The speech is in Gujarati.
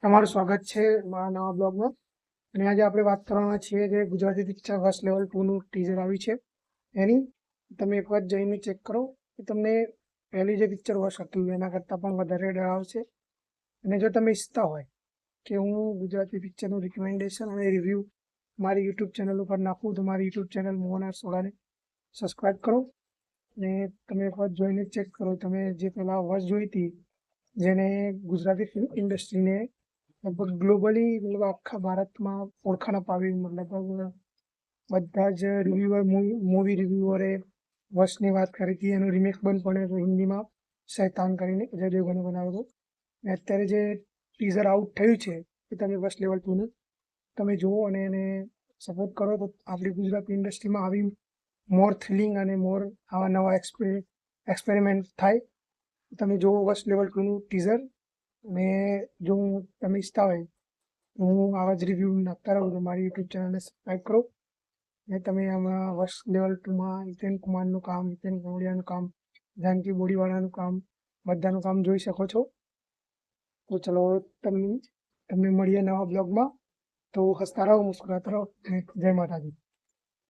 તમારું સ્વાગત છે મારા નવા બ્લોગમાં. અને આજે આપણે વાત કરવાના છીએ કે ગુજરાતી પિક્ચર વર્ષ લેવલ 2 નું ટીઝર આવ્યું છે એની. તમે એક વાર જઈને ચેક કરો કે તમને પહેલી જે પિક્ચર વર્ષ હતું એના કરતાં પણ વધારે ડરાવશે. અને જો તમે ઈચ્છતા હોય કે હું ગુજરાતી પિક્ચરનું રિકમેન્ડેશન અને રિવ્યૂ મારી યુટ્યુબ ચેનલ ઉપર નાખું તો મારી યુટ્યુબ ચેનલ મોહન આર સોડાને સબસ્ક્રાઈબ કરો. અને તમે એક વાર જોઈને ચેક કરો. તમે જે પહેલાં વર્ષ જોઈ હતી જેને ગુજરાતી ફિલ્મ ઇન્ડસ્ટ્રીને લગભગ ગ્લોબલી મતલબ આખા ભારતમાં ઓળખાણ અપાવી, લગભગ બધા જ રિવ્યુઅર મૂવી રિવ્યુઅરે વર્ષની વાત કરી હતી. એનું રિમેક પણ પડ્યો હિન્દીમાં, શૈતાન કરીને અજય દેવગણે બનાવ્યો હતો. અને અત્યારે જે ટીઝર આઉટ થયું છે એ તમે વર્ષ લેવલ 2 નું તમે જુઓ અને એને સપોર્ટ કરો તો આપણી ગુજરાતી ઇન્ડસ્ટ્રીમાં આવી મોર થ્રિલિંગ અને મોર આવા નવા એક્સપેરિમેન્ટ થાય. તમે જુઓ વર્ષ લેવલ 2 નું ટીઝર. અને જો તમે ઈચ્છતા હોય હું આવા જ રિવ્યૂ નાખતા રહું તો મારી યુટ્યુબ ચેનલને સબસ્ક્રાઈબ કરો. અને તમે આમાં વર્ષ લેવલ 2માં હિતેન કુમારનું કામ, હિતેન કનોડિયાનું કામ, જાનકી બોડીવાળાનું કામ, બધાનું કામ જોઈ શકો છો. તો ચલો તમને મળીએ નવા બ્લોગમાં. તો હસતા રહો, મુસ્કરાતા રહો અને જય માતાજી.